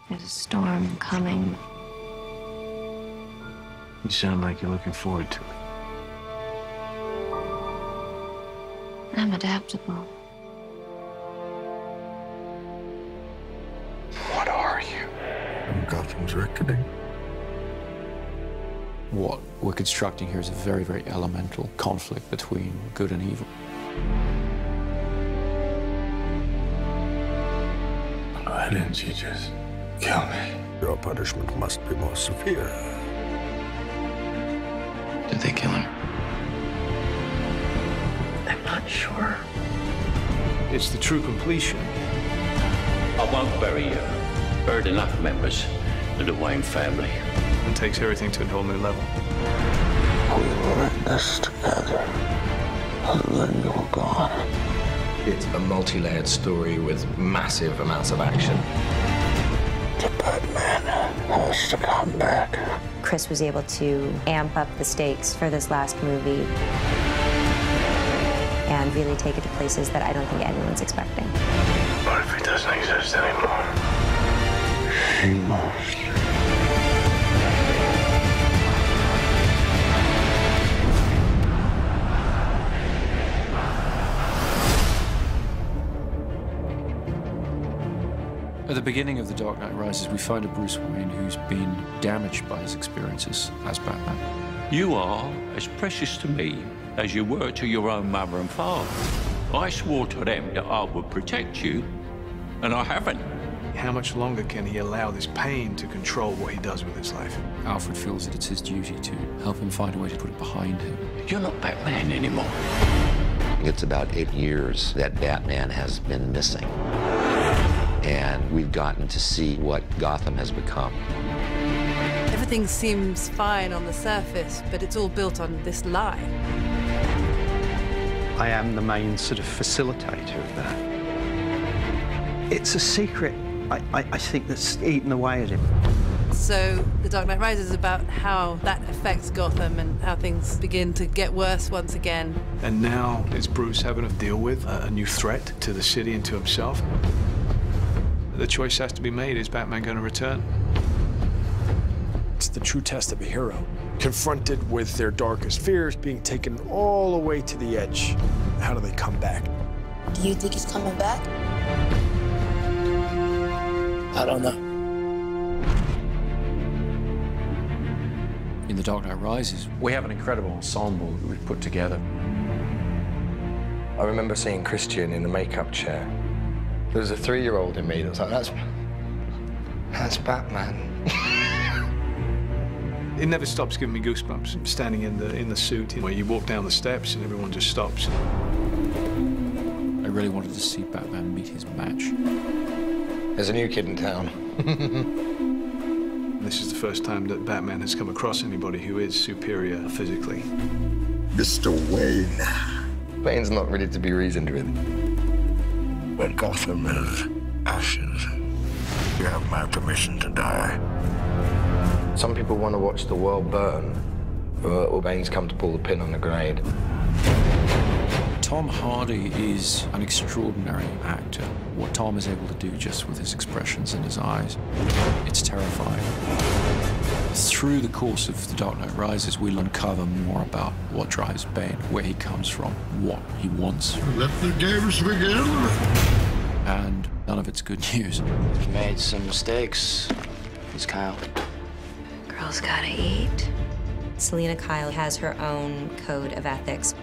There's a storm coming. You sound like you're looking forward to it. I'm adaptable. What are you? I'm Gotham's reckoning. What we're constructing here is a very, very elemental conflict between good and evil. Why didn't you just kill me? Your punishment must be more severe. Did they kill him? I'm not sure. It's the true completion. I won't bury you. Buried enough members of the Wayne family. It takes everything to a whole new level. We were in this together. And then you were gone. It's a multi-layered story with massive amounts of action. The Batman has to come back. Chris was able to amp up the stakes for this last movie and really take it to places that I don't think anyone's expecting. What if he doesn't exist anymore? He must. At the beginning of The Dark Knight Rises, we find a Bruce Wayne who's been damaged by his experiences as Batman. You are as precious to me as you were to your own mother and father. I swore to them that I would protect you, and I haven't. How much longer can he allow this pain to control what he does with his life? Alfred feels that it's his duty to help him find a way to put it behind him. You're not Batman anymore. It's about 8 years that Batman has been missing. And we've gotten to see what Gotham has become. Everything seems fine on the surface, but it's all built on this lie. I am the main sort of facilitator of that. It's a secret, I think, that's eaten away at him. So The Dark Knight Rises is about how that affects Gotham and how things begin to get worse once again. And now it's Bruce having to deal with a new threat to the city and to himself. The choice has to be made. Is Batman going to return? It's the true test of a hero. Confronted with their darkest fears, being taken all the way to the edge. How do they come back? Do you think he's coming back? I don't know. In The Dark Knight Rises, we have an incredible ensemble that we've put together. I remember seeing Christian in the makeup chair. There was a 3-year-old in me that was like, that's Batman. It never stops giving me goosebumps. Standing in the suit, where you walk down the steps and everyone just stops. I really wanted to see Batman meet his match. There's a new kid in town. This is the first time that Batman has come across anybody who is superior physically. Mr. Wayne. Wayne's not ready to be reasoned with. When Gotham is ashes, you have my permission to die. Some people want to watch the world burn, but Wayne's come to pull the pin on the grenade. Tom Hardy is an extraordinary actor. What Tom is able to do just with his expressions in his eyes, it's terrifying. Through the course of The Dark Knight Rises, we'll uncover more about what drives Bane, where he comes from, what he wants. Let the games begin. And none of it's good news. We've made some mistakes. It's Kyle. Girls gotta eat. Selina Kyle has her own code of ethics,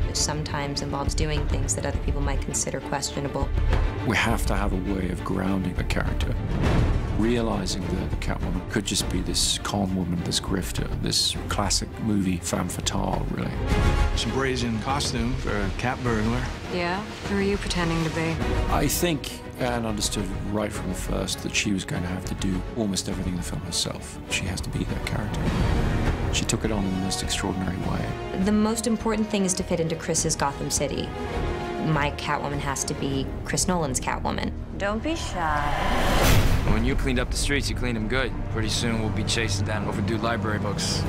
which sometimes involves doing things that other people might consider questionable. We have to have a way of grounding the character, realizing that the Catwoman could just be this con woman, this grifter, this classic movie femme fatale, really. Some brazen costume for a cat burglar. Yeah? Who are you pretending to be? I think Anne understood right from the first that she was going to have to do almost everything in the film herself. She has to be that character. She took it on in the most extraordinary way. The most important thing is to fit into Chris's Gotham City. My Catwoman has to be Chris Nolan's Catwoman. Don't be shy. When you cleaned up the streets, you cleaned them good. Pretty soon we'll be chasing down overdue library books.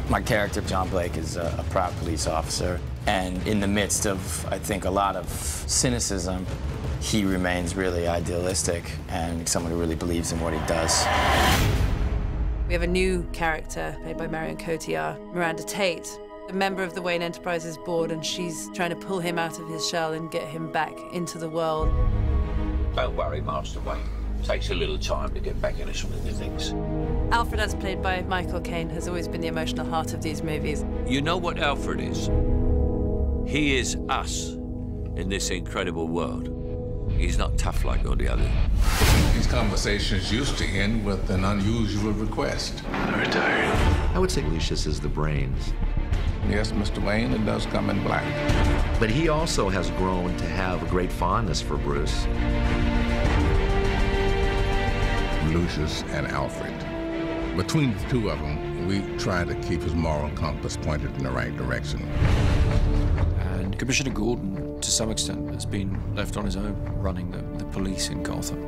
My character, John Blake, is a proud police officer, and in the midst of, I think, a lot of cynicism, he remains really idealistic and someone who really believes in what he does. We have a new character played by Marion Cotillard, Miranda Tate, a member of the Wayne Enterprises board, and she's trying to pull him out of his shell and get him back into the world. Don't worry, Master Wayne. Takes a little time to get back into some of the things. Alfred, as played by Michael Caine, has always been the emotional heart of these movies. You know what Alfred is? He is us in this incredible world. He's not tough like all the others. These conversations used to end with an unusual request. I'm retired. I would say Lucius is the brains. Yes, Mr. Wayne, it does come in black. But he also has grown to have a great fondness for Bruce. Lucius and Alfred. Between the two of them, we try to keep his moral compass pointed in the right direction. And Commissioner Gordon, to some extent, has been left on his own running the police in Gotham.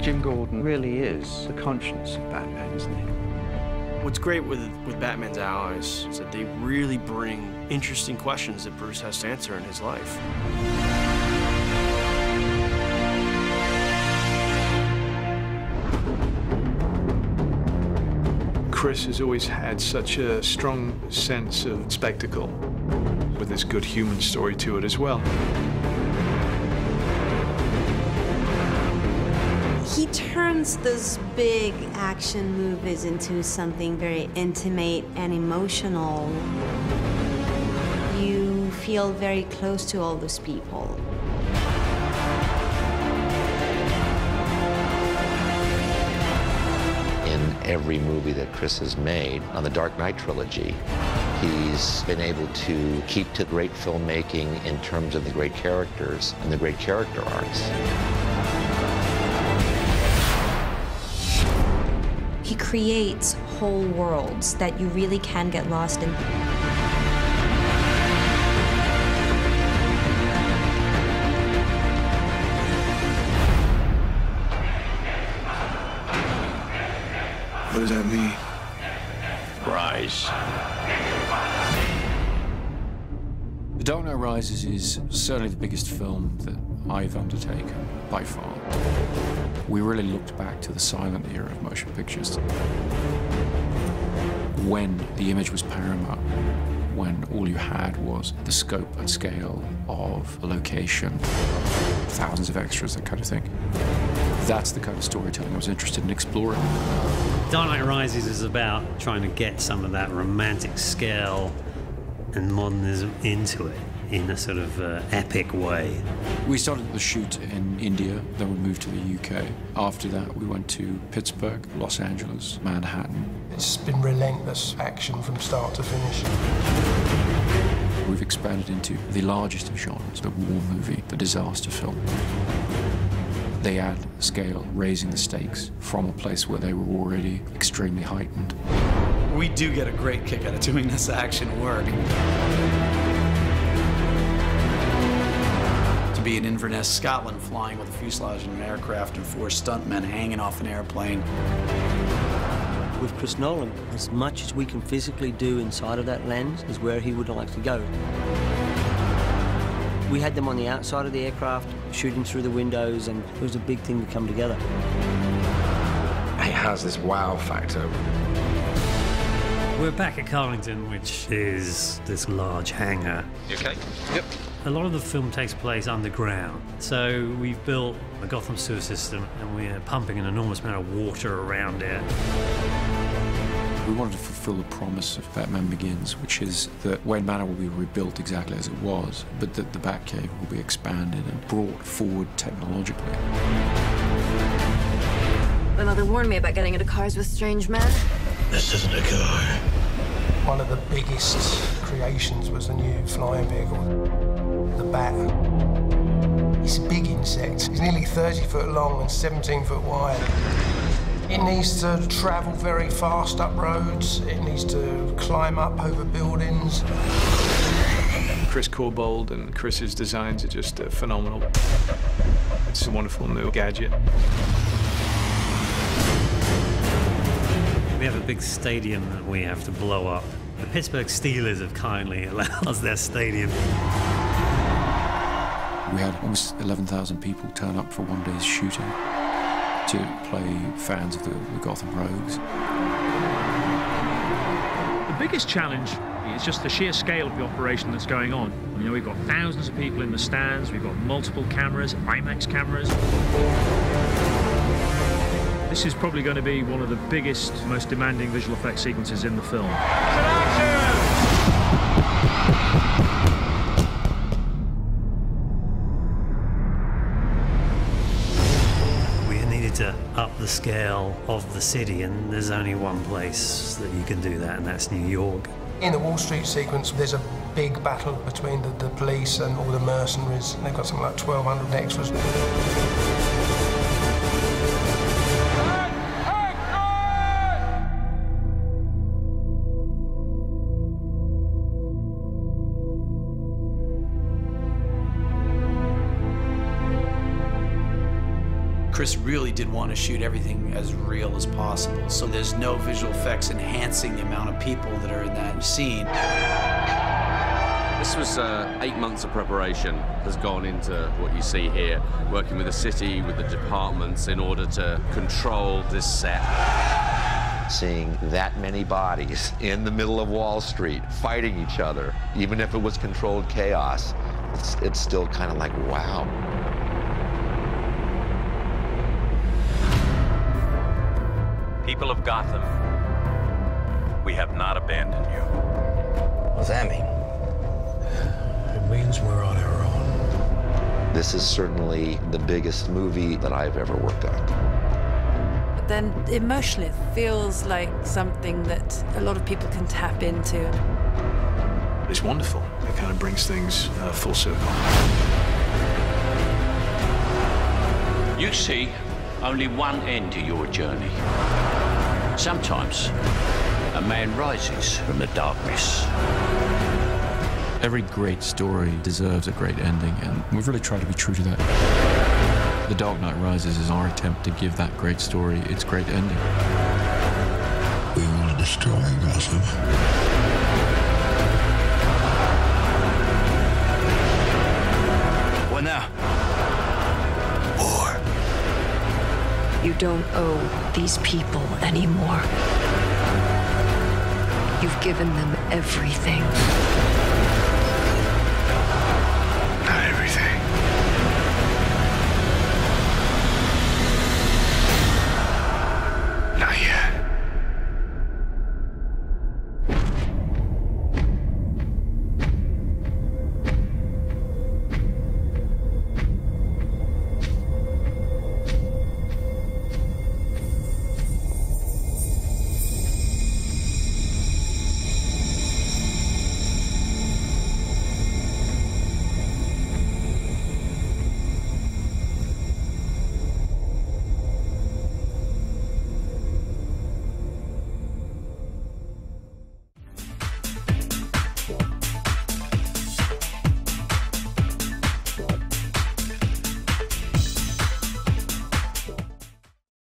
Jim Gordon really is the conscience of Batman, isn't he? What's great with Batman's allies is that they really bring interesting questions that Bruce has to answer in his life. Chris has always had such a strong sense of spectacle, with this good human story to it as well. He turns those big action movies into something very intimate and emotional. You feel very close to all those people. In every movie that Chris has made on the Dark Knight trilogy, he's been able to keep to great filmmaking in terms of the great characters and the great character arcs. He creates whole worlds that you really can get lost in. What does that mean? Rise. The Dark Knight Rises is certainly the biggest film that I've undertaken, by far. We really looked back to the silent era of motion pictures, when the image was paramount, when all you had was the scope and scale of a location, thousands of extras, that kind of thing. That's the kind of storytelling I was interested in exploring. Dark Knight Rises is about trying to get some of that romantic scale and modernism into it in a sort of epic way. We started the shoot in India, then we moved to the UK. After that, we went to Pittsburgh, Los Angeles, Manhattan. It's been relentless action from start to finish. We've expanded into the largest of genres, the war movie, the disaster film. They add scale, raising the stakes from a place where they were already extremely heightened. We do get a great kick out of doing this action work. To be in Inverness, Scotland, flying with a fuselage in an aircraft and 4 stuntmen hanging off an airplane. With Chris Nolan, as much as we can physically do inside of that lens is where he would like to go. We had them on the outside of the aircraft, shooting through the windows, and it was a big thing to come together. It has this wow factor. We're back at Carlington, which is this large hangar. You okay? Yep. A lot of the film takes place underground. So we've built a Gotham sewer system and we're pumping an enormous amount of water around it. We wanted to fulfill the promise of Batman Begins, which is that Wayne Manor will be rebuilt exactly as it was, but that the Batcave will be expanded and brought forward technologically. My mother warned me about getting into cars with strange men. This isn't a car. One of the biggest creations was the new flying vehicle, the Bat. It's a big insect. It's nearly 30 foot long and 17 foot wide. It needs to travel very fast up roads. It needs to climb up over buildings. Chris Corbould and Chris's designs are just phenomenal. It's a wonderful new gadget. We have a big stadium that we have to blow up. The Pittsburgh Steelers have kindly allowed us their stadium. We had almost 11,000 people turn up for one day's shooting to play fans of the Gotham Rogues. The biggest challenge is just the sheer scale of the operation that's going on. You know, we've got thousands of people in the stands, we've got multiple cameras, IMAX cameras. This is probably going to be one of the biggest, most demanding visual effects sequences in the film. We needed to up the scale of the city, and there's only one place that you can do that, and that's New York. In the Wall Street sequence, there's a big battle between the police and all the mercenaries. They've got something like 1,200 extras. Chris really did want to shoot everything as real as possible, so there's no visual effects enhancing the amount of people that are in that scene. This was 8 months of preparation has gone into what you see here, working with the city, with the departments in order to control this set. Seeing that many bodies in the middle of Wall Street fighting each other, even if it was controlled chaos, it's still kind of like, wow. People of Gotham, we have not abandoned you. What does that mean? It means we're on our own. This is certainly the biggest movie that I've ever worked on. But then emotionally, it feels like something that a lot of people can tap into. It's wonderful. It kind of brings things full circle. You see only one end to your journey. Sometimes a man rises from the darkness. Every great story deserves a great ending, and we've really tried to be true to that. The Dark Knight Rises is our attempt to give that great story its great ending. We will destroy Gotham. What now? War. You don't owe these people anymore. You've given them everything.